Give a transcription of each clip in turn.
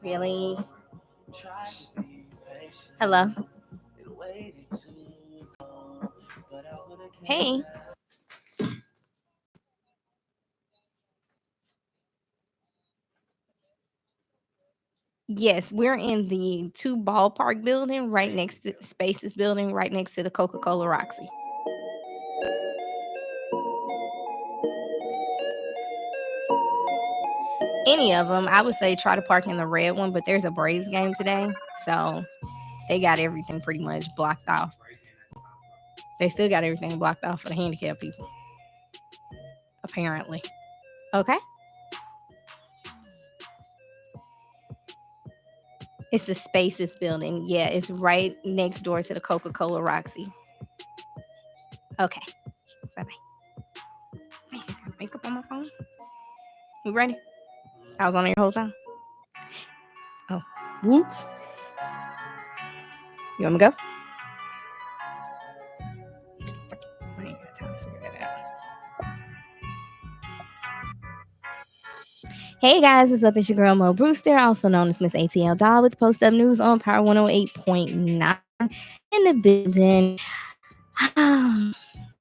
Really? Hello? Hey. Yes, we're in the two ballpark building right next to Spaces building right next to the Coca-Cola Roxy. Any of them, I would say try to park in the red one, but there's a Braves game today, so they got everything pretty much blocked off. They still got everything blocked off for the handicapped people, apparently. Okay. It's the Spaces building. Yeah, it's right next door to the Coca-Cola Roxy. Okay. Bye bye. Man, I got makeup on my phone. You ready? I was on there the whole time. Oh, whoops. You want me to go? I ain't got time to figure that out. Hey guys, what's up? It's your girl Mo Brewster, also known as Miss ATL Doll with Post Up News on Power 108.9 in the building. I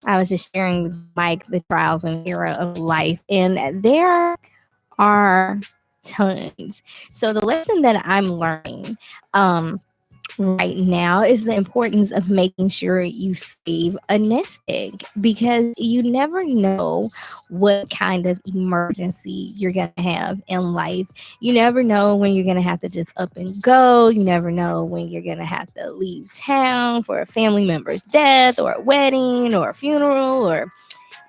was just sharing with Mike the trials and error of life, and there are tons. So the lesson that I'm learning, right now is the importance of making sure you save a nest egg because you never know what kind of emergency you're going to have in life. You never know when you're going to have to just up and go. You never know when you're going to have to leave town for a family member's death or a wedding or a funeral or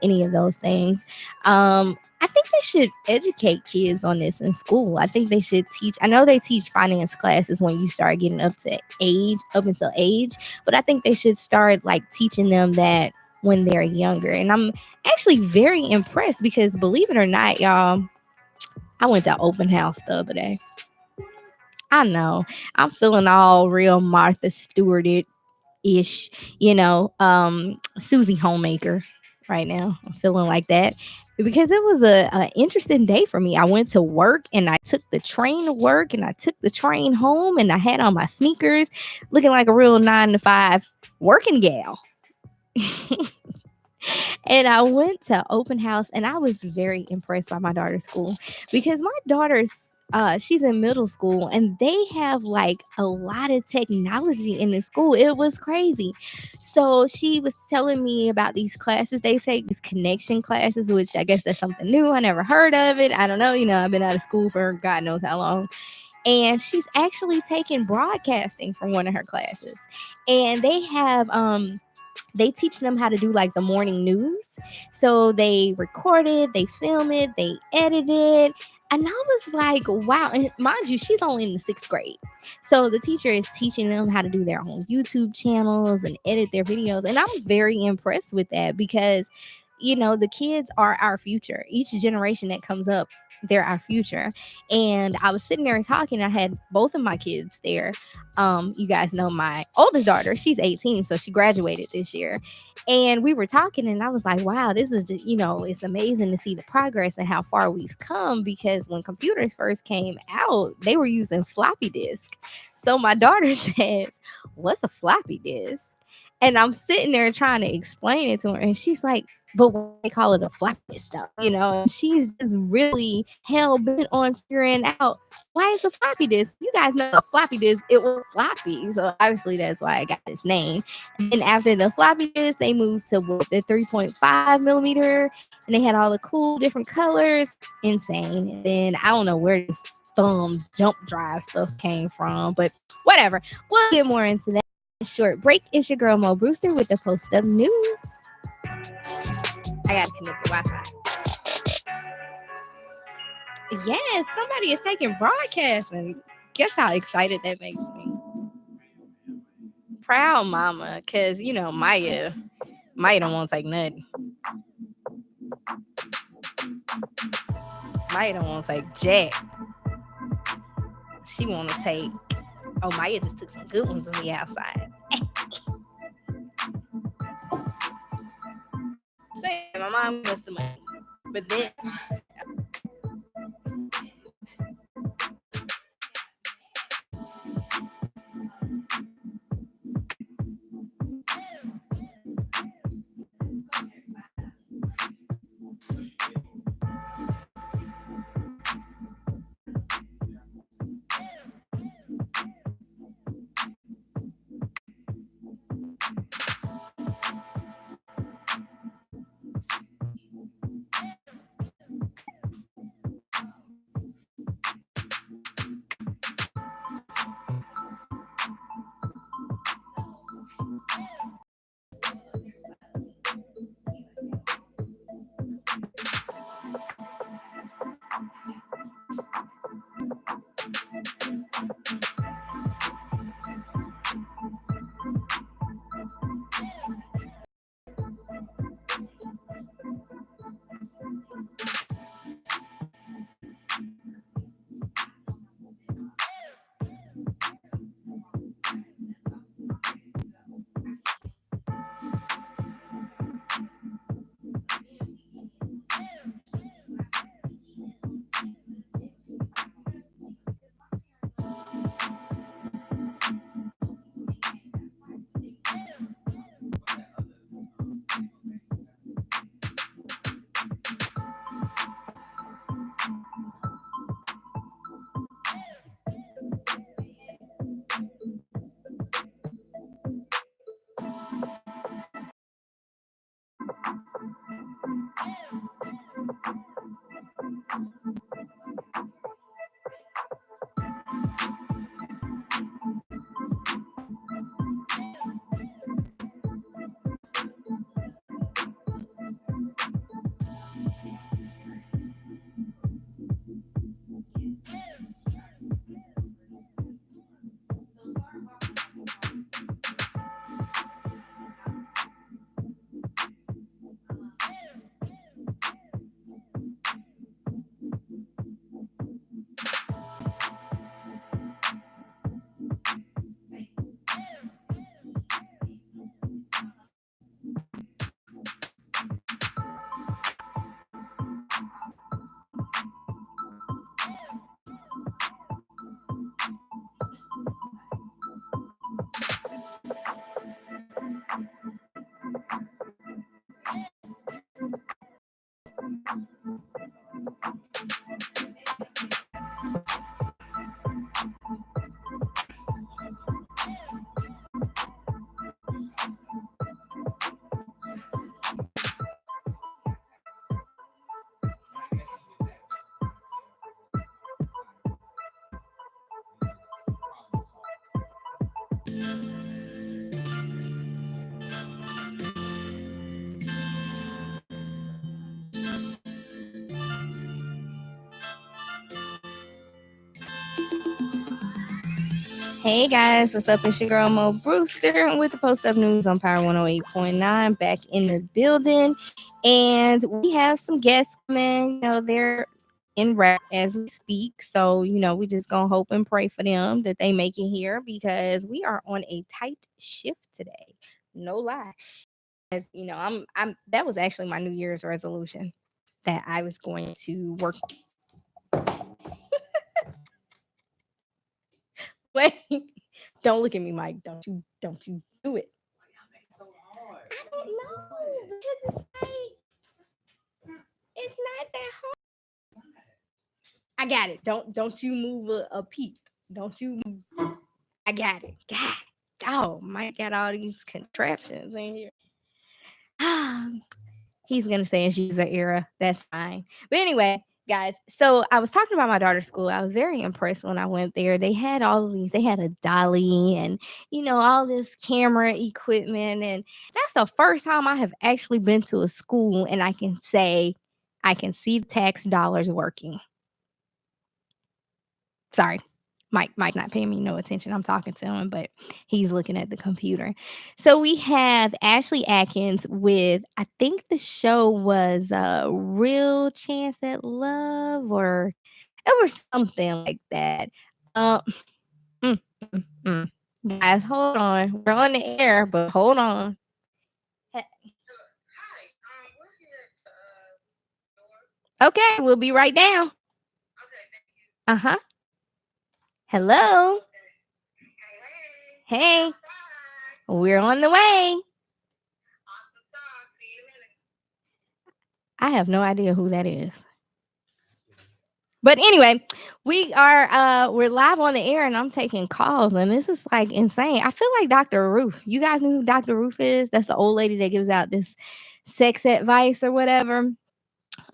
any of those things. I think they should educate kids on this in school. I think they should teach. I know they teach finance classes when you start getting up until age, but I think they should start like teaching them that when they're younger. And I'm actually very impressed because believe it or not, y'all, I went to open house the other day. I know I'm feeling all real Martha Stewarted ish, Susie Homemaker right now. I'm feeling like that because it was a interesting day for me. I went to work and I took the train to work and I took the train home and I had on my sneakers looking like a real 9 to 5 working gal. And I went to open house and I was very impressed by my daughter's school because my daughter's she's in middle school and they have like a lot of technology in the school. It was crazy. So she was telling me about these classes they take, these connection classes, which I guess that's something new. I never heard of it. I don't know. I've been out of school for God knows how long. And she's actually taking broadcasting for one of her classes. And they teach them how to do like the morning news. So they record it, they film it, they edit it. And I was like, wow. And mind you, she's only in the 6th grade. So the teacher is teaching them how to do their own YouTube channels and edit their videos. And I'm very impressed with that because, the kids are our future. Each generation that comes up, they're our future. And I was sitting there talking. I had both of my kids there. You guys know my oldest daughter, she's 18, so she graduated this year. And we were talking, and I was like, wow, this is just, it's amazing to see the progress and how far we've come because when computers first came out, they were using floppy disk. So my daughter says, what's a floppy disk? And I'm sitting there trying to explain it to her, and she's like, but why they call it a floppy stuff, and she's just really hell bent on figuring out why it's a floppy disk. You guys know a floppy disk, it was floppy. So obviously that's why I got this name. And then after the floppy disk, they moved to the 3.5 millimeter and they had all the cool different colors. Insane. And then I don't know where this thumb jump drive stuff came from, but whatever. We'll get more into that. Short break. It's your girl Mo Brewster with the Post Up News. I gotta connect the Wi-Fi. Yes, somebody is taking broadcasting. Guess how excited that makes me. Proud mama, cause Maya don't want to take nothing. Maya don't want to take jack. She want to take. Oh, Maya just took some good ones on the outside. So my mom gave us the money, but then Hey guys, what's up? It's your girl Mo Brewster with the Post Up News on Power 108.9 back in the building. And we have some guests coming. They're in rep as we speak. So, we just gonna hope and pray for them that they make it here because we are on a tight shift today. No lie. As I'm that was actually my New Year's resolution that I was going to work. Wait, don't look at me, Mike. Don't you do it. I don't know because it's not that hard. I got it. Don't you move a peep. Don't you move. I got it. God. Oh, Mike got all these contraptions in here. He's gonna say it's user error. That's fine. But anyway, guys, so I was talking about my daughter's school. I was very impressed when I went there. They had all of these, they had a dolly and all this camera equipment. And that's the first time I have actually been to a school and I can say I can see the tax dollars working. Sorry. Mike's not paying me no attention. I'm talking to him, but he's looking at the computer. So we have Ashley Atkins with I think the show was Real Chance at Love or it was something like that. Um mm, mm. Guys, hold on. We're on the air, but hold on. Okay, we'll be right down. Uh-huh. Hello. Hey, we're on the way. I have no idea who that is. But anyway, we're live on the air and I'm taking calls and this is like insane. I feel like Dr. Ruth. You guys know who Dr. Ruth is? That's the old lady that gives out this sex advice or whatever.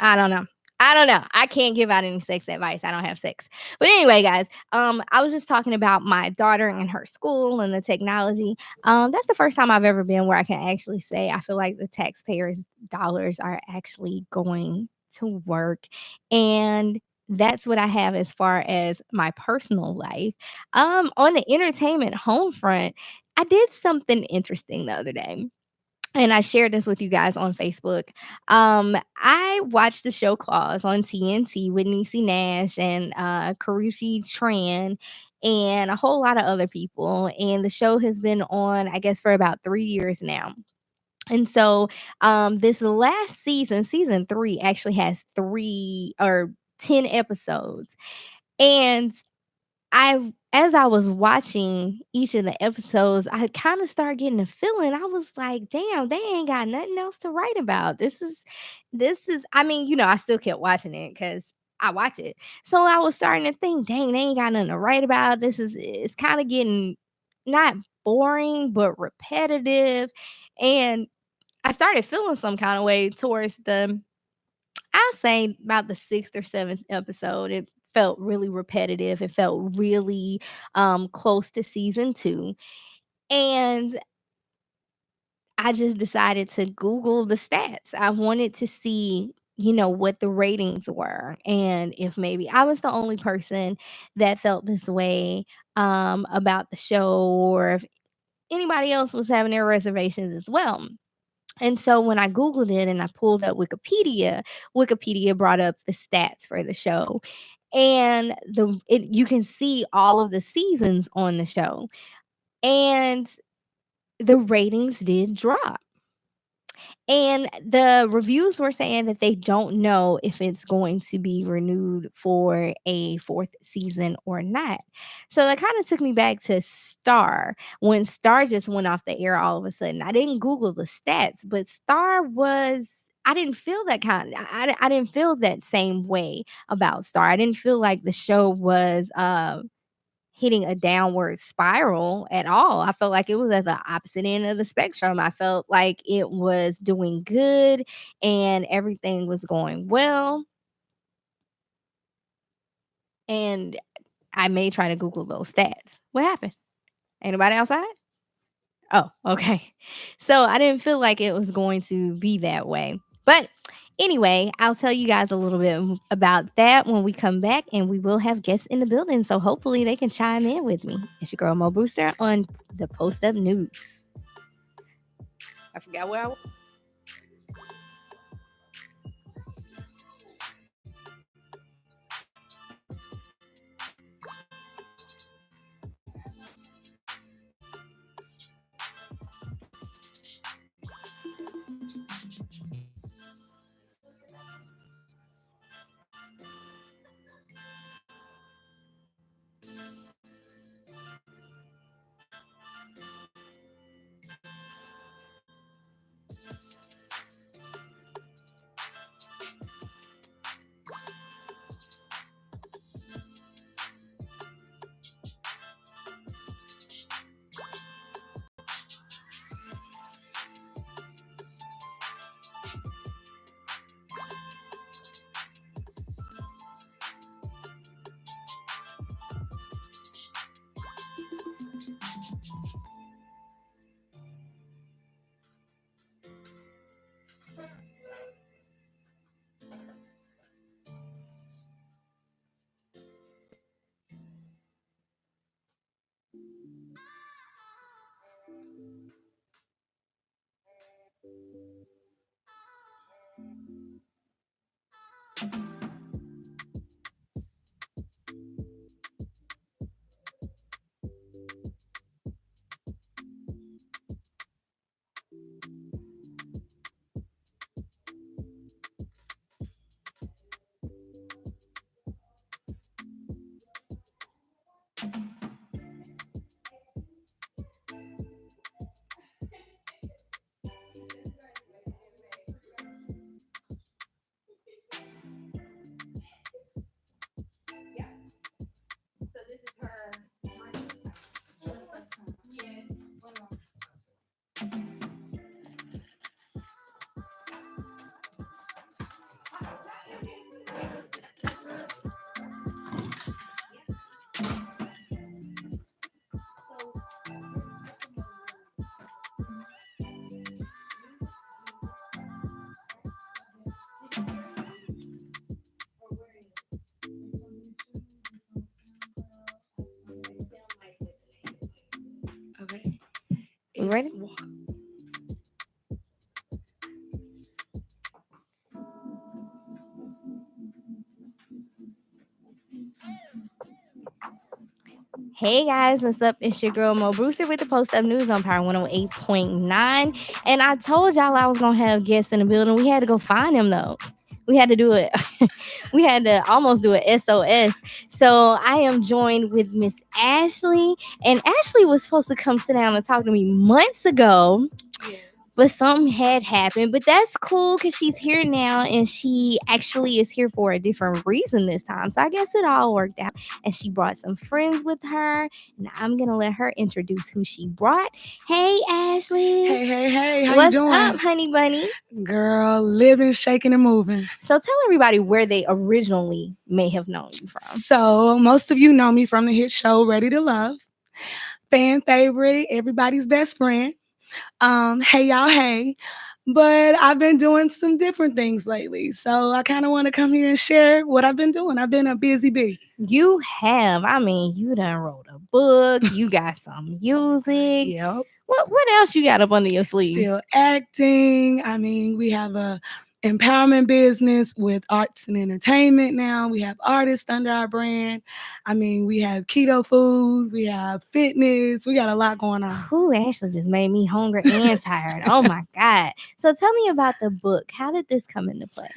I don't know. I don't know. I can't give out any sex advice. I don't have sex. But anyway, guys, I was just talking about my daughter and her school and the technology. That's the first time I've ever been where I can actually say I feel like the taxpayers' dollars are actually going to work. And that's what I have as far as my personal life. On the entertainment home front, I did something interesting the other day and I shared this with you guys on Facebook. I watched the show Claws on TNT with Niecy Nash and Karushi Tran and a whole lot of other people. And the show has been on, I guess, for about 3 years now. And so this last season, season three, actually has 10 episodes. And as I was watching each of the episodes, I kinda started getting a feeling. I was like, "Damn, they ain't got nothing else to write about. This is." I mean, I still kept watching it because I watch it. So I was starting to think, "Dang, they ain't got nothing to write about. It's kinda getting not boring, but repetitive." And I started feeling some kinda way towards I'll say about the 6th or 7th episode. It felt really repetitive. It felt really, close to season 2, and I just decided to Google the stats. I wanted to see, what the ratings were and if maybe I was the only person that felt this way, about the show or if anybody else was having their reservations as well. And so when I Googled it and I pulled up Wikipedia, Wikipedia brought up the stats for the show. And you can see all of the seasons on the show. And the ratings did drop. And the reviews were saying that they don't know if it's going to be renewed for a 4th season or not. So that kind of took me back to Star when Star just went off the air all of a sudden. I didn't Google the stats, but Star was. I didn't feel that I didn't feel that same way about Star. I didn't feel like the show was hitting a downward spiral at all. I felt like it was at the opposite end of the spectrum. I felt like it was doing good and everything was going well. And I may try to Google those stats. What happened? Anybody outside? Oh, okay. So I didn't feel like it was going to be that way. But anyway, I'll tell you guys a little bit about that when we come back, and we will have guests in the building. So hopefully they can chime in with me. It's your girl Mo Brewster on the Post Up News. I forgot where I was. Okay. We ready? Hey guys, what's up? It's your girl Mo Brewster with the Post Up News on Power 108.9. And I told y'all I was gonna have guests in the building. We had to go find them though. We had to do it. We had to almost do it SOS. So I am joined with Miss Ashley. And Ashley was supposed to come sit down and talk to me months ago. Yes. But something had happened. But that's cool because she's here now, and she actually is here for a different reason this time. So I guess it all worked out. And she brought some friends with her. And I'm going to let her introduce who she brought. Hey, Ashley. Hey, how What's you doing? up, honey bunny? Girl, living, shaking, and moving. So tell everybody where they originally may have known you from. So, most of you know me from the hit show Ready to Love, fan favorite, everybody's best friend. Hey, y'all, hey. But I've been doing some different things lately. So, I kind of want to come here and share what I've been doing. I've been a busy bee. You have. I mean, you done wrote a book. You got some music. Yep. What else you got up under your sleeve? Still acting. I mean, we have a empowerment business with arts and entertainment now. We have artists under our brand. I mean, we have keto food, we have fitness, we got a lot going on. Who actually just made me hungry and tired. Oh my God. So tell me about the book. How did this come into play?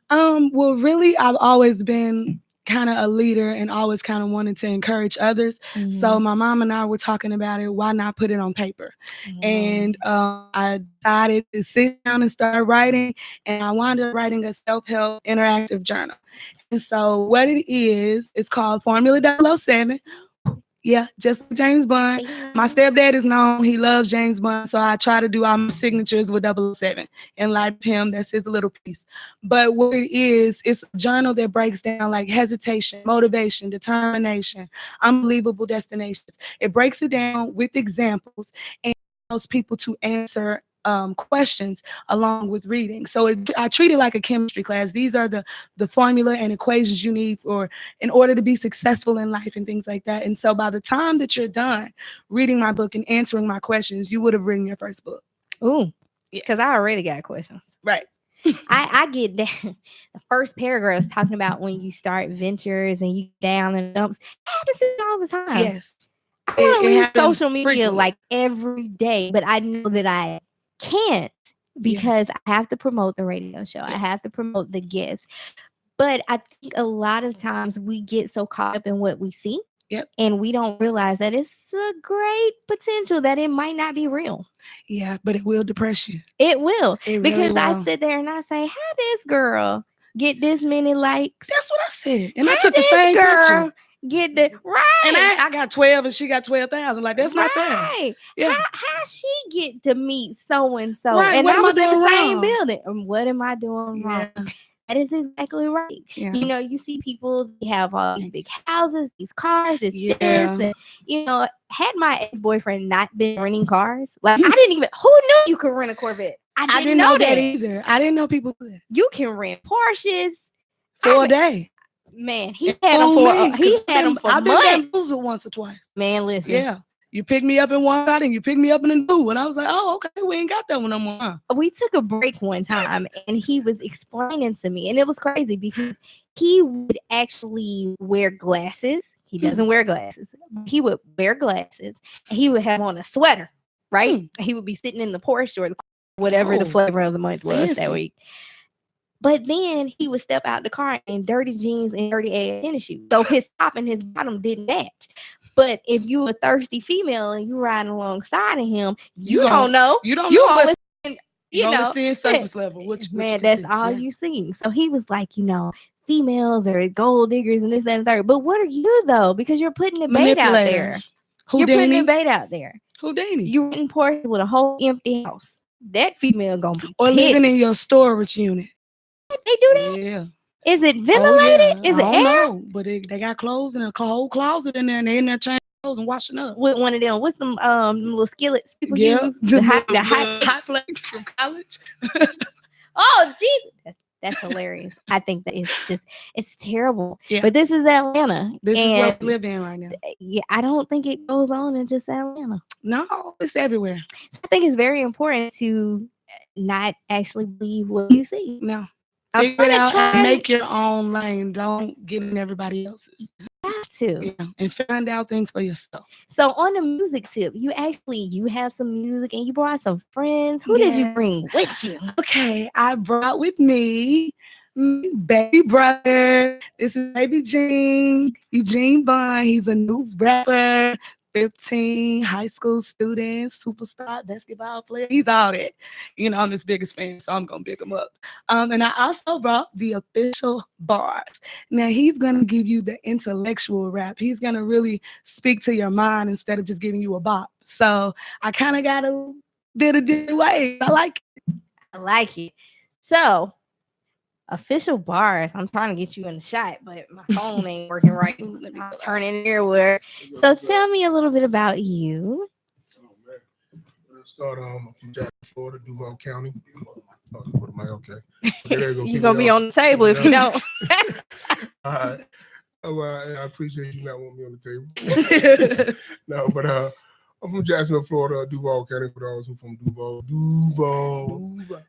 Well, really, I've always been kind of a leader and always kind of wanted to encourage others. So my mom and I were talking about it. Why not put it on paper? And I decided to sit down and start writing. And I wound up writing a self-help interactive journal. And so what it is, it's called Formula 007. Yeah, just like James Bond. My stepdad is known. He loves James Bond. So I try to do all my signatures with 007 and like him. That's his little piece. But what it is, it's a journal that breaks down like hesitation, motivation, determination, unbelievable destinations. It breaks it down with examples and allows people to answer questions along with reading. So I treat it like a chemistry class. These are the formula and equations you need for in order to be successful in life and things like that. And so by the time that you're done reading my book and answering my questions, you would have written your first book. Ooh, because I already got questions. Right. I get down. The first paragraph is talking about when you start ventures and you down in the dumps. It happens to me all the time. Yes. I want to leave social media like every day, but I know that I can't because I have to promote the radio show. I have to promote the guests. But I think a lot of times we get so caught up in what we see. Yep. And we don't realize that it's a great potential that it might not be real. Yeah, but it will depress you. It will. It because really will. I sit there and I say, how this girl get this many likes? That's what I said. And I took the same picture. Get the right. And I got 12 and she got 12,000. Like, that's not fair. Yeah. How she get to meet so and so? Right. And what I was in the same wrong? building. And what am I doing wrong? That is exactly right. Yeah. You know, you see people, they have all these big houses, these cars, this, and, you know, had my ex-boyfriend not been renting cars, like I didn't even, who knew you could rent a Corvette? I didn't know that either. I didn't know people could. You can rent Porsches for a day. Man, he had them for months. I've been Bamboozled once or twice. Man, listen. Yeah. You pick me up in one spot and you pick me up in a new one. I was like, oh, okay, we ain't got that one no more. We took a break one time and he was explaining to me, and it was crazy because he would actually wear glasses. He doesn't wear glasses. He would wear glasses and he would have on a sweater, right? He would be sitting in the Porsche or whatever the flavor of the month was that week. But then he would step out the car in dirty jeans and dirty ass tennis shoes. So his top and his bottom didn't match. But if you a thirsty female and you riding alongside of him, you don't know. You don't know. Only seeing surface level. That's all you see. So he was like, you know, females are gold diggers and this, that, and third. But what are you though? Because you're putting the bait out there. You're putting the bait out there. Houdini. You in Porsche with a whole empty house. That female gonna be or living in your storage unit. They do that? Yeah. Is it ventilated? Is it air? No, but they got clothes in a whole closet in there, and they in there changing clothes and washing up. With one of them, what's them little skillets people use? The hot flakes from college. Oh, geez. That's hilarious. I think that it's terrible. Yeah. But this is Atlanta. This is what we live in right now. Yeah, I don't think it goes on in just Atlanta. No, it's everywhere. So I think it's very important to not actually believe what you see. No. Figure it out and make your own lane. Don't get in everybody else's. You have to. Yeah, and find out things for yourself. So on the music tip, you have some music and you brought some friends. Who did you bring with you? Okay, I brought with me baby brother. This is baby Eugene Bond. He's a new rapper. 15, high school student, superstar, basketball player. He's all that. You know, I'm his biggest fan, so I'm going to pick him up. And I also brought the official bars. Now, he's going to give you the intellectual rap. He's going to really speak to your mind instead of just giving you a bop. So I kind of got a bit of different ways. I like it. So, official bars. I'm trying to get you in the shot, but my phone ain't working right. Let me turn in here where. So tell me a little bit about you. Oh, man. Let's start from Jackson, Florida, Duval County. Oh, what am I? Okay. You're going to be on the table if you don't. All right. Oh, I appreciate you not wanting me on the table. No, but I'm from Jacksonville, Florida, Duval County. For those who from Duval.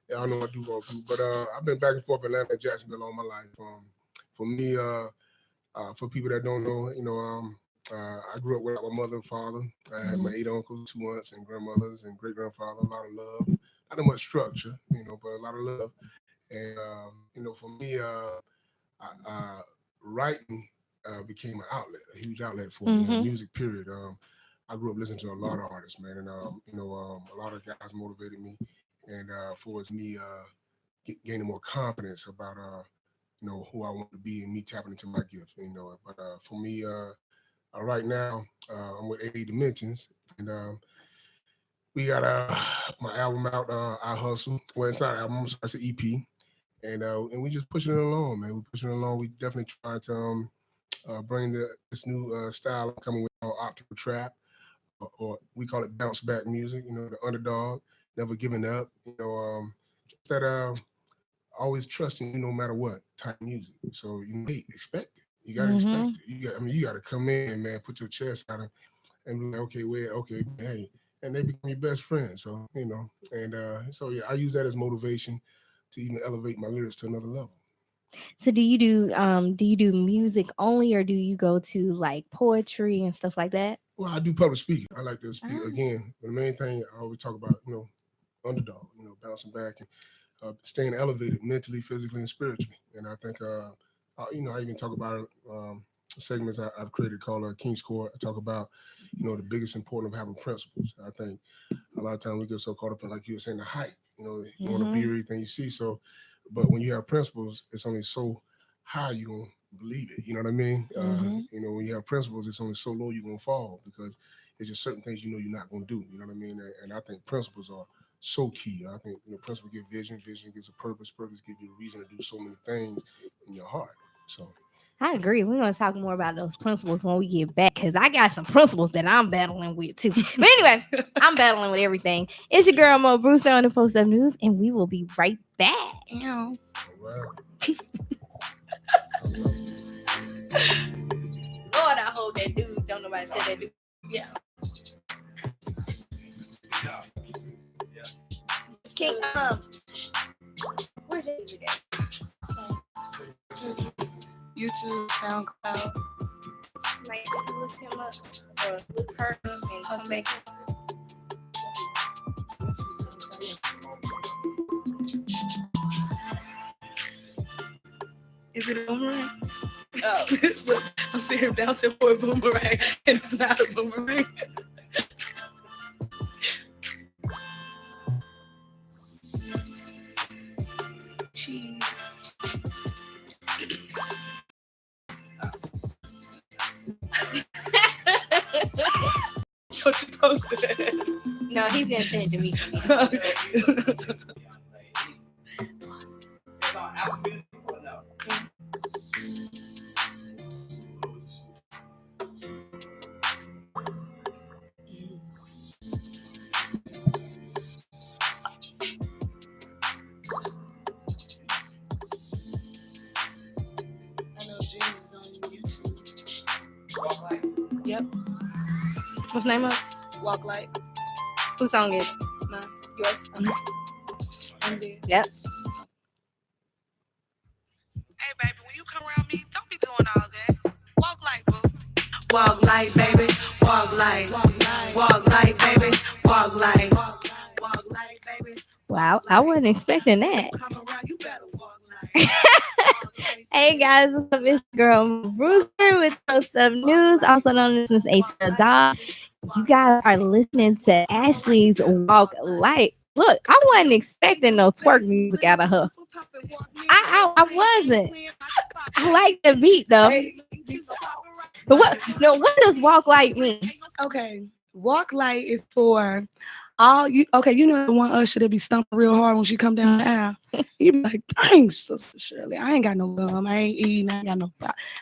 Yeah, I know what Duval do. But I've been back and forth Atlanta and Jacksonville all my life. For me, for people that don't know, you know, I grew up without my mother and father. I had my 8 uncles, 2 aunts, and grandmothers, and great grandfather. A lot of love, not that much structure, you know, but a lot of love. And you know, for me, writing became an outlet, a huge outlet for me. Music, period. I grew up listening to a lot of artists, man, and you know, a lot of guys motivated me, and for me gaining more confidence about you know, who I want to be and me tapping into my gift, you know. But for me, Right now, I'm with 80 Dimensions, and we got my album out, I Hustle. Well, it's not an album, it's an EP, and we just pushing it along, man. We pushing it along. We definitely trying to bring this new style I'm coming with called optical trap, or we call it bounce back music. You know, the underdog, never giving up. Just that always trusting you no matter what type of music. So hey, expect it. You gotta expect it. You gotta come in, man, put your chest out and be like, okay, okay, hey, and they become your best friends. So and so yeah, I use that as motivation to even elevate my lyrics to another level. So do you do music only, or do you go to like poetry and stuff like that? Well, I do public speaking. I like to speak Oh. again. But the main thing I always talk about, underdog, bouncing back and staying elevated mentally, physically, and spiritually. And I think, I even talk about segments I've created called King's Court. I talk about, the biggest importance of having principles. I think a lot of times we get so caught up in, like you were saying, the hype. You want to be everything you see. So, but when you have principles, it's only so high you're going to believe it. You know what I mean? When you have principles, it's only so low you're going to fall because it's just certain things you're not going to do. You know what I mean? And I think principles are so key. I think principle give vision, vision gives a purpose, purpose gives you a reason to do so many things in your heart. So I agree. We're gonna talk more about those principles when we get back, because I got some principles that I'm battling with too. But anyway, I'm battling with everything. It's your girl Mo Brewster on the Post Up News, and we will be right back. Ew. all right. Lord, I hope that dude don't nobody say that dude. Yeah. King, where's your music at? YouTube, SoundCloud. Like, look him up or look her up and come back. Is it a boomerang? Oh, Look, I'm sitting here bouncing for a boomerang, and it's not a boomerang. Cheese. Don't you post it? no, he's gonna send it to me. I know James is on YouTube. Yep. What's the name of? Walk Light. Whose song is? Mine. Yours. I'm there. Yep. Hey, baby, when you come around me, don't be doing all that. Walk light, boo. Walk light, baby. Walk light. Walk light, baby. Walk light. Walk light, baby. Wow, I wasn't expecting that. Come around, you better walk light. Hey guys, what's up? It's your girl Mo Brewster with Post Up News, also known as Miss A Dog. You guys are listening to Ashley's Walk Light. Look, I wasn't expecting no twerk music out of her. I wasn't. I like the beat though. But what does walk light mean? Okay. Walk Light is for all you. Okay, you know the one usher that be stumping real hard when she come down the aisle. You be like, dang, Sister Shirley, I ain't got no gum, I ain't eating, I ain't got no,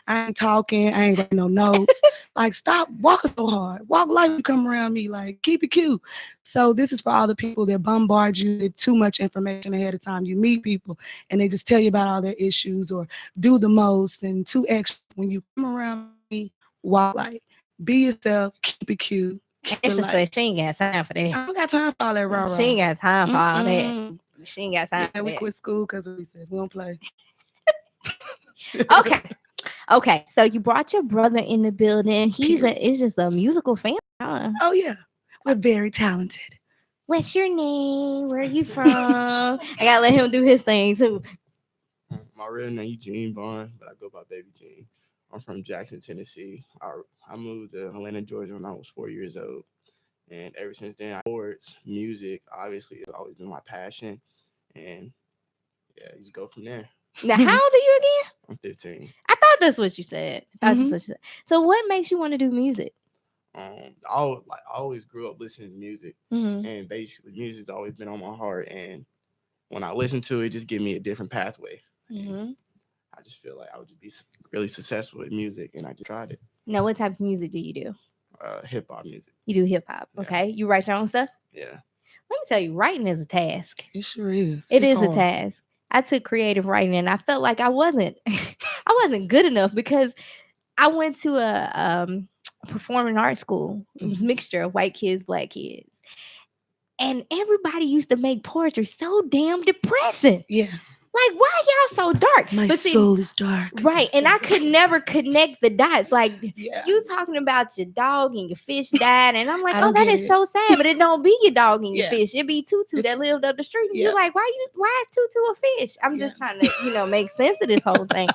I ain't talking, I ain't writing no notes. Like, stop walking so hard. Walk like you come around me, like, keep it cute. So this is for all the people that bombard you with too much information ahead of time. You meet people and they just tell you about all their issues or do the most and too extra. When you come around me, walk like, be yourself, keep it cute. It's just like she ain't got time for I that. don't got time for all that rah-rah. She ain't got time for all that. Mm-mm. She ain't got time Yeah, for we that. quit school because of recess. We don't play. Okay. So you brought your brother in the building. It's just a musical fan. Huh? Oh, yeah. We're very talented. What's your name? Where are you from? I gotta let him do his thing too. My real name Eugene Bond, but I go by Baby Gene. I'm from Jackson, Tennessee. I moved to Atlanta, Georgia when I was 4 years old. And ever since then, sports, music, obviously, has always been my passion. And yeah, you just go from there. Now, how old are you again? I'm 15. I thought that's what you said. That's what you said. So what makes you want to do music? I always grew up listening to music, Mm-hmm. and basically music's always been on my heart. And when I listen to it, just give me a different pathway. Mm-hmm. I just feel like I would just be really successful with music, and I just tried it. Now, what type of music do you do? Hip hop music. You do hip hop, Yeah. okay? You write your own stuff? Yeah. Let me tell you, writing is a task. It sure is. It It's is a hard. task. I took creative writing and I felt like I wasn't I wasn't good enough because I went to a performing arts school. It was a mixture of white kids, black kids. And everybody used to make poetry so damn depressing. Yeah. Like, why y'all so dark? My But see, soul is dark. right. And I could never connect the dots. Like, Yeah. you talking about your dog and your fish died, and I'm like, I oh, don't that get is it. so sad. But it don't be your dog and your Yeah. fish. It be Tutu that lived up the street. And you're Yeah. like, why is Tutu a fish? I'm just Yeah. trying to, make sense of this whole thing.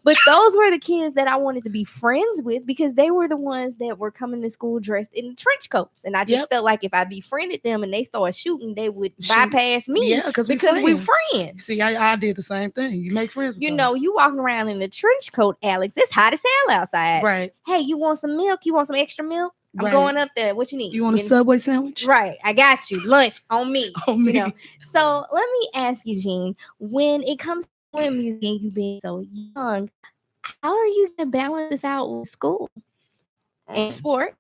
But those were the kids that I wanted to be friends with because they were the ones that were coming to school dressed in trench coats. And I just Yep. felt like if I befriended them and they started shooting, they would Shoot. bypass me. Yeah, because we friends. See, I did the same thing. You make friends with You them. know, you walking around in a trench coat, Alex. It's hot as hell outside. Right. Hey, you want some milk? You want some extra milk? I'm Right. going up there. What you need? You want a Subway sandwich? Right. I got you. Lunch on me. On me. So let me ask you, Jean, when it comes to doing music and you being so young, how are you going to balance this out with school and sports?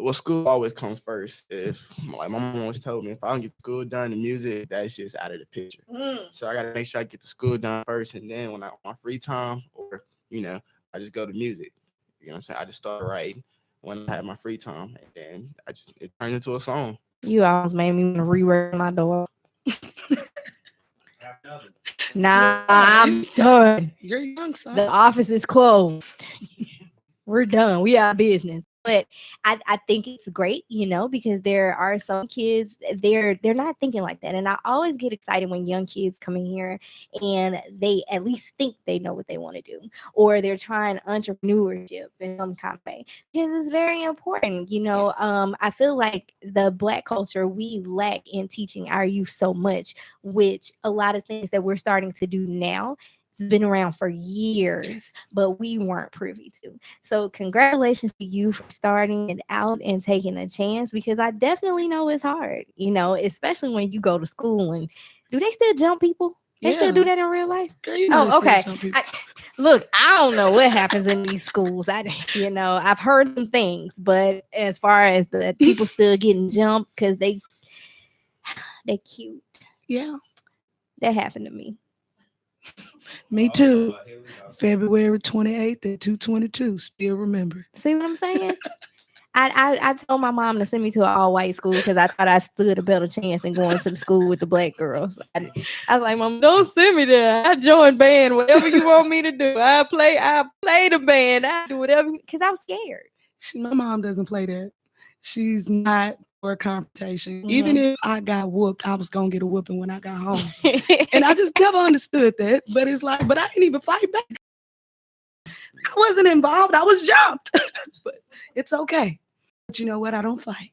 Well, school always comes first. If like my mom always told me, if I don't get school done, the music that's just out of the picture. So I gotta make sure I get the school done first, and then when I on my free time, or I just go to music. You know what I'm saying? I just start writing when I have my free time, and then it turns into a song. You almost made me want to rewrite my door. Nah, I'm done. You're young, son. The office is closed. We're done. We out of business. But I think it's great, because there are some kids, they're not thinking like that. And I always get excited when young kids come in here and they at least think they know what they want to do, or they're trying entrepreneurship in some kind of way, because it's very important. I feel like the Black culture, we lack in teaching our youth so much, which a lot of things that we're starting to do now, it's been around for years, but we weren't privy to. So congratulations to you for starting it out and taking a chance, because I definitely know it's hard, especially when you go to school. And do they still jump people? They still do that in real life? Girl, okay. Look, I don't know what happens in these schools. I've heard some things, but as far as the people still getting jumped because they cute. Yeah. That happened to me. Me too. February 28th at 2:22. Still remember. See what I'm saying? I told my mom to send me to an all-white school because I thought I stood a better chance than going to the school with the black girls. I was like, Mom, don't send me there. I join band, whatever you want me to do. I play the band. I do whatever, because I'm scared. My mom doesn't play that. She's not for a confrontation. Mm-hmm. Even if I got whooped, I was gonna get a whooping when I got home. And I just never understood that. But it's like, but I didn't even fight back. I wasn't involved. I was jumped. But it's okay. But you know what? I don't fight.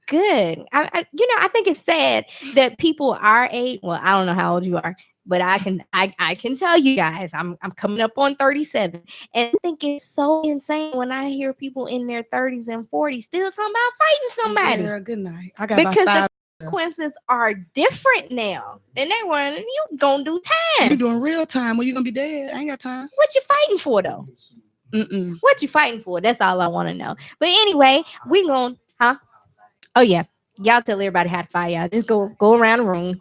Good. I think it's sad that people our age, well, I don't know how old you are, but I can tell you guys, I'm coming up on 37, and I think it's so insane when I hear people in their 30s and 40s still talking about fighting somebody. Yeah, good night. I got because the consequences are different now than they were. And you gonna do time. You doing real time? Well, you gonna be dead. I ain't got time. What you fighting for though? What you fighting for? That's all I want to know. But anyway, we gonna Oh yeah, y'all tell everybody how to find y'all. Just go around the room.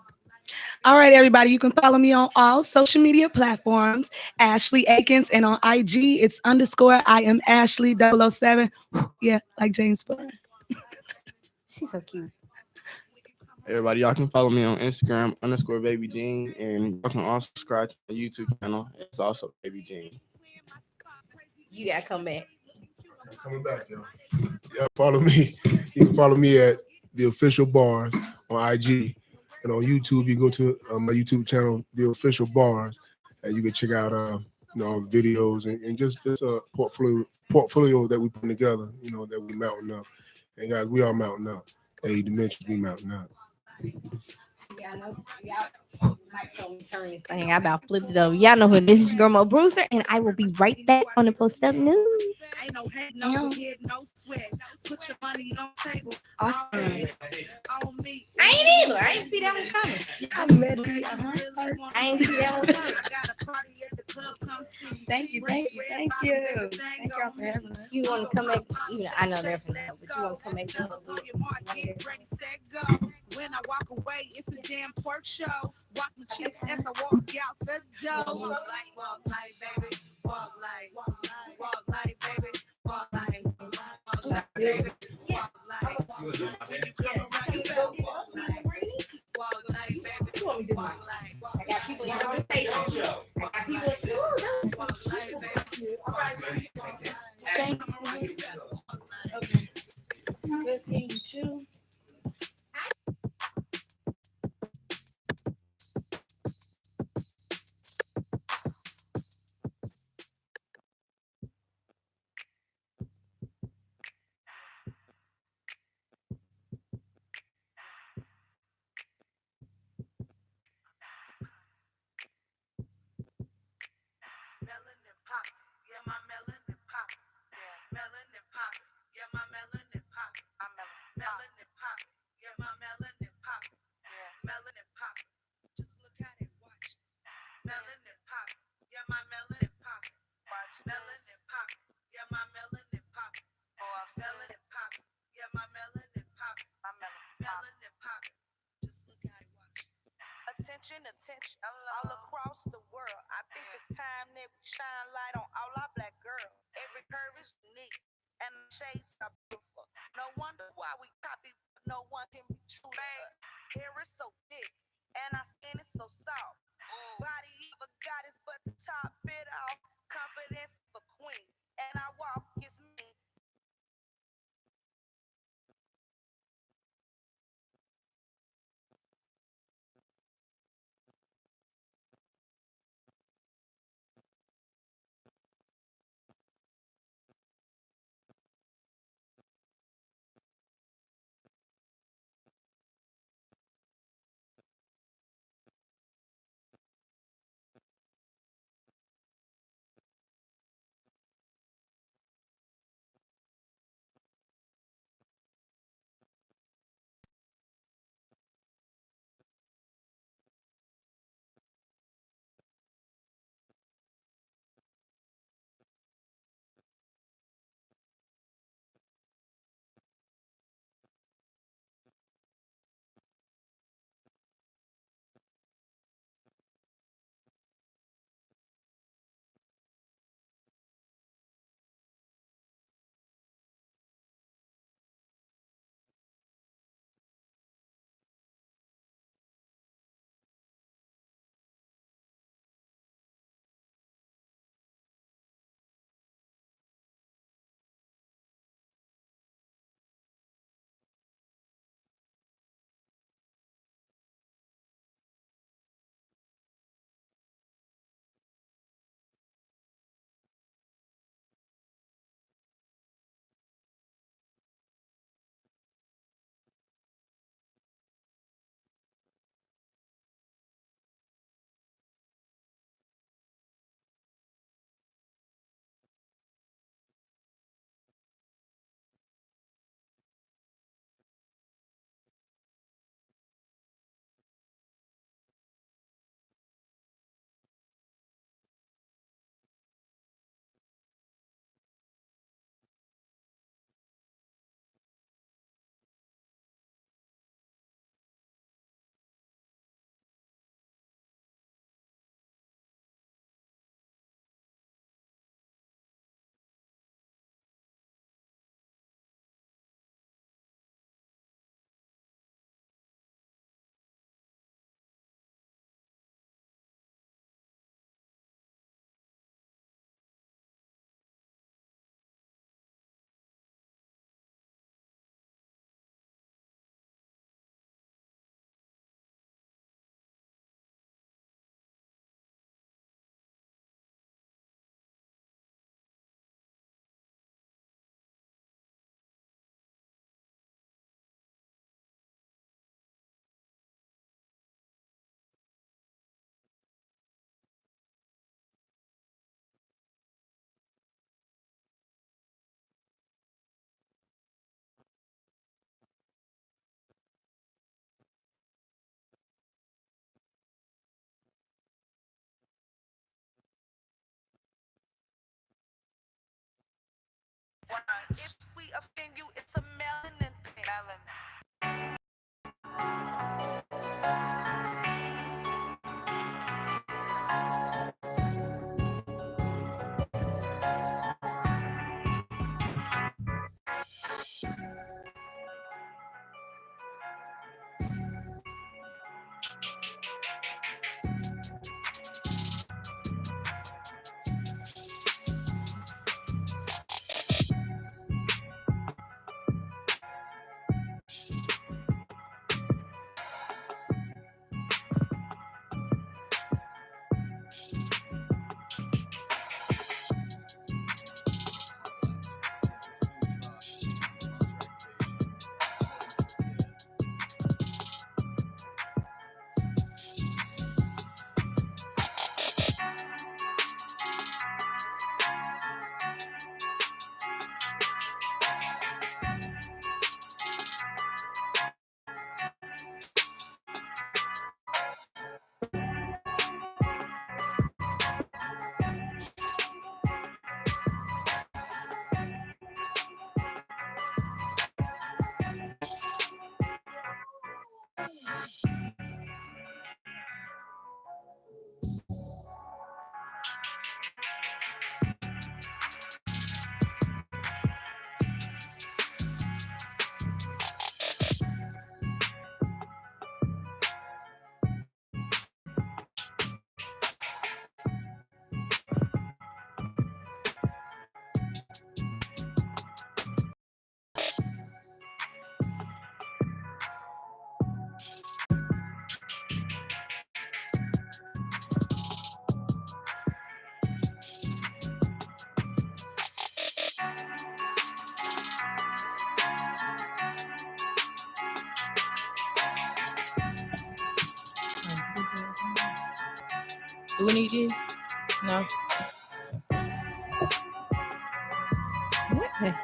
All right, everybody. You can follow me on all social media platforms, Ashley Akins, and on IG it's _ I am Ashley 007. Yeah, like James Bond. She's so cute. Everybody, y'all can follow me on Instagram _Baby Jean, and y'all can also subscribe to my YouTube channel. It's also Baby Jean. You gotta come back. Coming back, yo. Yeah, follow me. You can follow me at The Official Bars on IG, and on YouTube you go to my YouTube channel, The Official Bars, and you can check out videos and just a portfolio that we put together, that we mounting up. And guys, we are mounting up. Hey, Dimensions, we mounting up. Y'all know, y'all might tell me turn this thing. I about flipped it over. Y'all know who this is, Grandma Bruiser, and I will be right back on the Post Up News. Ain't no hate, no kid, no sweat. Put your money on the table. Awesome. On me. I ain't either. I ain't see that one coming. I ain't see that one coming. Got a party at the club, come see. Thank you. Thank y'all for having us. You want to come back? You know, I know they're from there, but you want to come back? On your mark, get ready, set, go. When I walk away, it's a damn twerk show. Walk my cheeks as I walk out the door. Walk like, baby. Walk like, baby. Walk like, baby. Walk like. When you come around, you better walk like, baby. Walk like. I got people in the station. I got people. Walk like, baby. All right, baby. Thank You. Okay. Let's see you too. Melanin pop, yeah, my melanin pop, yeah, melanin pop, yeah, my melanin pop, I'm melanin pop, yeah, my melanin pop, yeah, melanin pop. Just look at it, watch. Melanin pop, yeah, my melanin pop, watch. Melanin pop, yeah, my melanin pop, melanin pop, yeah, my melanin pop, melanin pop. Just look at it, watch. Attention, all across the world. I think it's time that we shine light on all our black girls. Every curve is unique, and the shades are beautiful. No wonder why we copy, but no one can be true to us. Hair is so thick, and our skin is so soft. Body of a goddess, but the top bit off. Confidence of a queen, and I walk is mean. If we offend you, it's a melanin thing. Melanin. Do we need this? No. Yeah.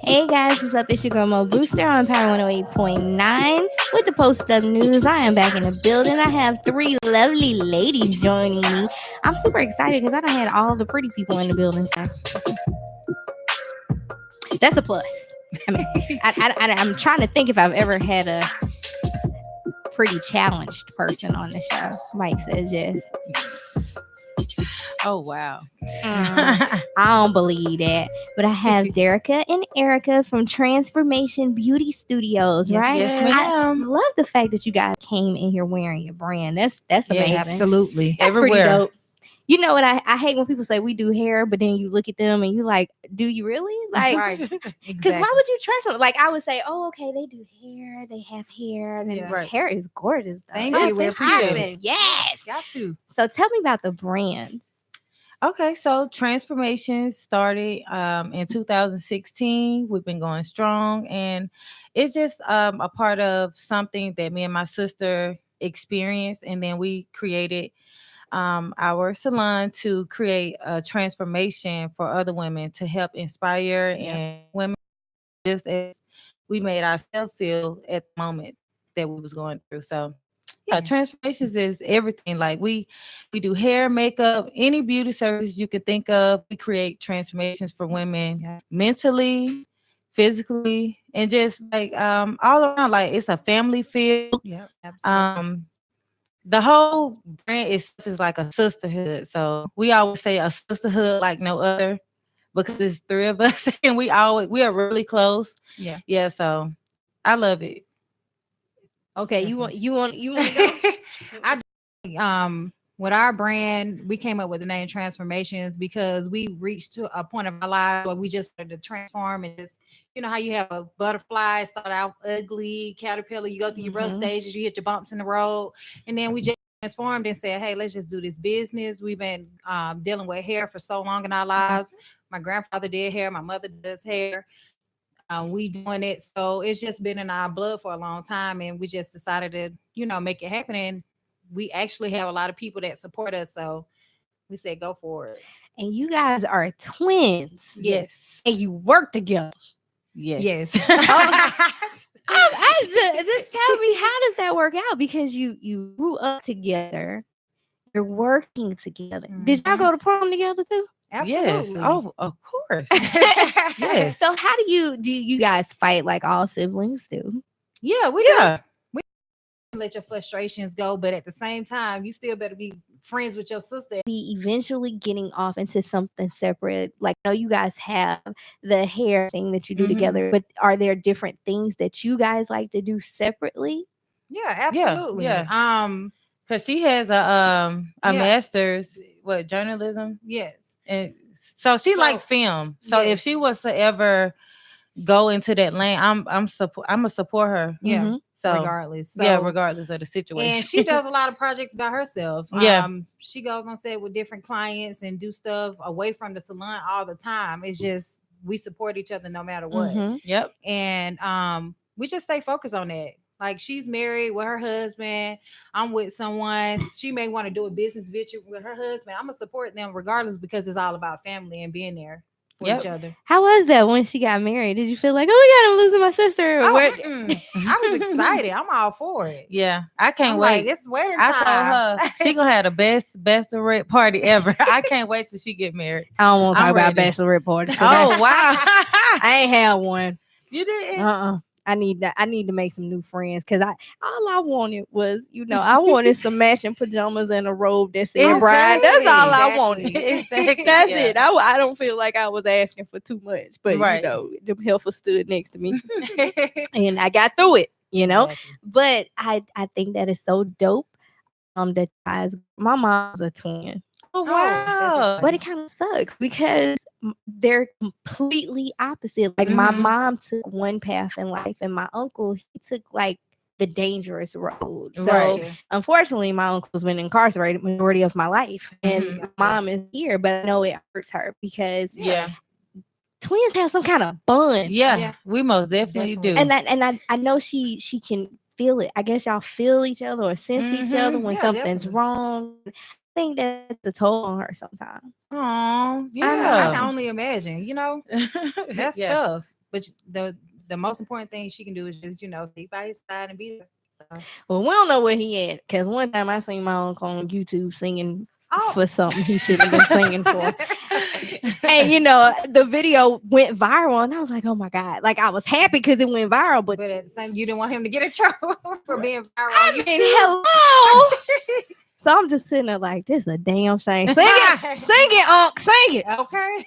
Hey guys, what's up? It's your girl Mo Booster on Power 108.9 with the Post Up News. I am back in the building. I have three lovely ladies joining me. I'm super excited because I done had all the pretty people in the building. So that's a plus. I mean, I'm trying to think if I've ever had a pretty challenged person on the show. Mike says yes. Oh wow. I don't believe that. But I have Derica and Erica from Transformation Beauty Studios, Yes, right? yes, I ma'am. love the fact that you guys came in here wearing your brand. That's amazing. Absolutely. That's Everywhere. pretty dope. You know what? I hate when people say we do hair, but then you look at them and you like, do you really? Like, Right. because Exactly. why would you trust them? Like, I would say, oh, okay, they do hair, they have hair, and Yeah. Right. hair is gorgeous. Though. Thank It's you. We appreciate it. popping. Yes. Got to. So tell me about the brand. Okay, so Transformation started in 2016. We've been going strong, and it's just a part of something that me and my sister experienced, and then we created our salon to create a transformation for other women to help inspire and women, just as we made ourselves feel at the moment that we was going through. So yeah, transformations is everything. Like we do hair, makeup, any beauty service you could think of. We create transformations for women mentally, physically, and just like all around. Like it's a family feel. Yeah, absolutely. The whole brand is like a sisterhood. So we always say a sisterhood like no other, because there's three of us and we are really close. Yeah. So I love it. Okay, you want to go? With our brand, we came up with the name Transformations because we reached to a point of our lives where we just wanted to transform, and just, you know how you have a butterfly start out ugly, caterpillar, you go through your rough stages, you hit your bumps in the road, and then we just transformed and said, hey, let's just do this business. We've been dealing with hair for so long in our lives. My grandfather did hair, my mother does hair. We doing it, so it's just been in our blood for a long time, and we just decided to, make it happen. And we actually have a lot of people that support us, so we said go for it. and you guys are twins Yes. and you work together. Yes. Just tell me, how does that work out? Because you grew up together, you're working together. Did y'all go to prom together too? Yes. Absolutely. Oh, of course. Yes. So how do you guys fight like all siblings do? Yeah, we Yeah. let your frustrations go, but at the same time, you still better be friends with your sister. Be eventually getting off into something separate. Like, I know you guys have the hair thing that you do Mhm. together, but are there different things that you guys like to do separately? Yeah, absolutely. yeah. Because she has a Yeah. master's, what, journalism? Yes. And so she So, like film. So if she yes. was to ever go into that lane, I'm gonna support her. Yeah. Mhm. So Regardless. yeah, So- regardless of the situation. And she does a lot of projects by herself. Yeah. She goes on set with different clients and do stuff away from the salon all the time. It's just we support each other no matter what. Mhm. Yep. And we just stay focused on that. Like, she's married with her husband. I'm with someone. She may want to do a business venture with her husband. I'm gonna support them regardless, because it's all about family and being there for Yep. each other. How was that when she got married? Did you feel like, oh my God, I'm losing my sister? Or Oh, what? I was excited. I'm all for it. Yeah, I can't I'm wait. like, it's wedding I time. told her she gonna have the best bachelorette party ever. I can't wait till she get married. I don't want to I'm talk about ready. bachelorette parties. Oh wow, I ain't had one. you didn't? I need that. I need to make some new friends, because all I wanted was, I wanted some matching pajamas and a robe that said bride. That's all I Exactly. wanted. Exactly, That's yeah. it. I don't feel like I was asking for too much, but Right. the helper stood next to me and I got through it. Exactly. But I think that is so dope. That guys, my mom's a twin. Oh that's wow. But it kind of sucks because they're completely opposite. Like, my Mhm. mom took one path in life, and my uncle, he took like the dangerous road. So Right. unfortunately, my uncle's been incarcerated majority of my life, and Mhm. my mom is here. But I know it hurts her because Yeah. twins have some kind of bond. Yeah. Yeah. We most definitely do. And I know she can feel it. I guess y'all feel each other or sense each other Mhm. when Yeah, something's definitely. wrong. I think that's a toll on her sometimes. Oh I yeah. can only imagine. That's Yeah. tough. But the most important thing she can do is just, stay by his side and be there. So. Well, we don't know where he at, because one time I seen my uncle on YouTube singing Oh. for something he shouldn't have been singing for. And the video went viral, and I was like, oh my God. Like, I was happy because it went viral, but But at the same, you didn't want him to get in trouble for being viral. I on mean, YouTube. hello. So I'm just sitting there like, this is a damn shame. Sing it, Unc, sing it. Okay.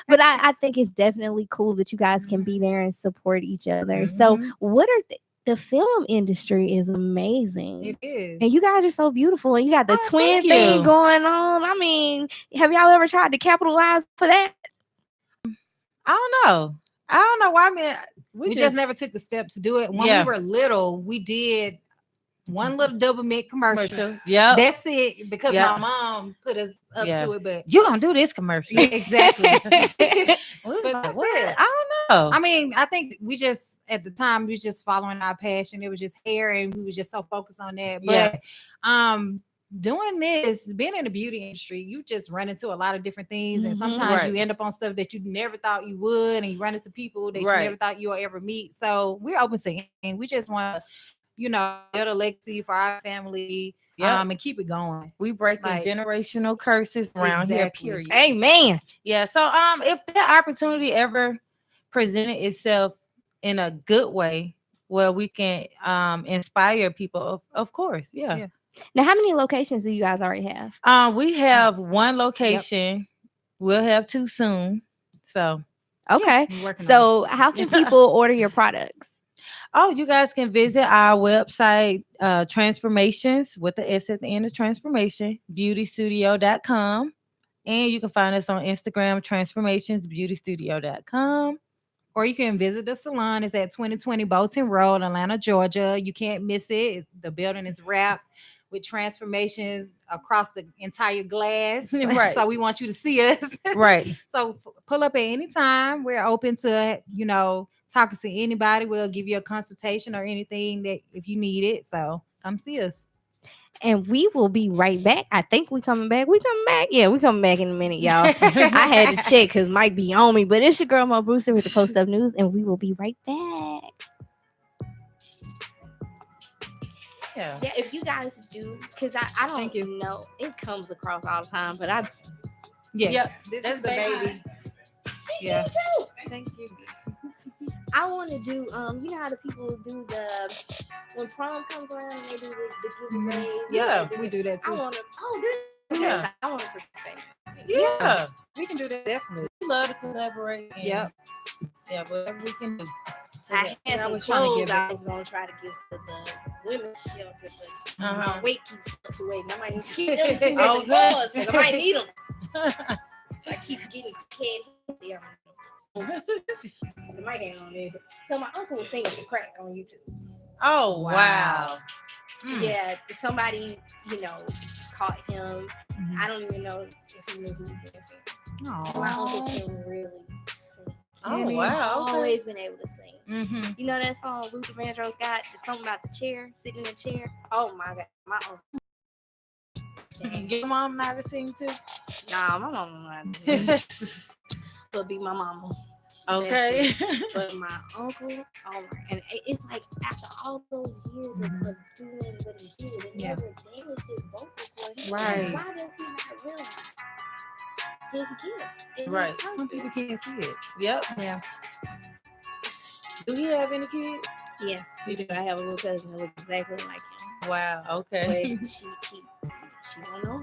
But I think it's definitely cool that you guys can be there and support each other. So Mhm. what are the film industry is amazing. It is. And you guys are so beautiful, and you got the Oh, twin thank thing you. going on. I mean, have y'all ever tried to capitalize for that? I don't know why. I mean, We just never took the steps to do it. When Yeah. we were little, we did one little double mint commercial. Yep. That's it, because Yep. my mom put us up Yeah. to it. But You gonna do this commercial? yeah, exactly. We was But like, that's what? it. I don't know. I mean, I think we just, at the time, we just following our passion. It was just hair, and we were just so focused on that. Yeah. But doing this, being in the beauty industry, you just run into a lot of different things, and Mhm. sometimes Right. you end up on stuff that you never thought you would, and you run into people that you Right. never thought you would ever meet. So we're open to anything. We just want to, build a legacy for our family, Yep. and keep it going. We breaking Like- generational curses around here. Exactly. Period. Amen. Yeah. So if that opportunity ever presented itself in a good way where we can inspire people, of course, yeah. Yeah. Now, how many locations do you guys already have? We have one location. We'll have two soon. So Okay. We're working on So how can people order your products? you guys can visit our website, Transformations with the S at the end of Transformation, beautystudio.com. And you can find us on Instagram, transformationsbeautystudio.com. Or you can visit the salon. It's at 2020 Bolton Road, Atlanta, Georgia. You can't miss it. The building is wrapped with transformations across the entire glass. Right. So we want you to see us. Right. So pull up at any time. We're open to, talking to anybody. We'll give you a consultation or anything that if you need it. So come see us. and we will be right back. I think we coming back. We coming back? Yeah, we coming back in a minute, y'all. I had to check because Mike be on me, but it's your girl Mo Brewster with the Post Up News, and we will be right back. Yeah. Yeah, if you guys do, because I don't Thank you. know, it comes across all the time, but I Yes. Yep, This that's is the baby. baby. Yeah. too. Thank you. I want to do, you know how the people do when prom comes around and they do the giveaways. Yeah, We do that I too. want to, this, Yeah. I want to participate. Yeah. We can do that definitely. We love to collaborate. And, Yep. Yeah, whatever we can do. I had I some was trying to clothes give I was going to try to give to the women's shelter, but my Uh-huh. weight keeps fluctuating. I might need to keep them two different Okay. clothes because I might need them. I keep getting scared there. The mic ain't on there. So my uncle was singing the crack on YouTube. Oh, wow. Mm. Yeah, somebody, caught him. Mhm. I don't even know if he knew who he was. Aw. My uncle can really sing. Oh, He's wow. Okay. always been able to sing. Mm-hmm. You know that song Luther Vandross got? It's something about the chair, sitting in the chair. Oh my God, my uncle. Your mom know how to sing too? Nah, my mama not. But be my mama. Okay. But my uncle, oh my, and it's like after all those years of doing what he did, it never damaged his vocal cords. Right. Why does he not realize his gift? And Right. his Some purpose? people can't see it. Yep. Yeah. Do he have any kids? Yeah, you do. I have a little cousin that looks exactly like him. Wow. Okay. But she don't know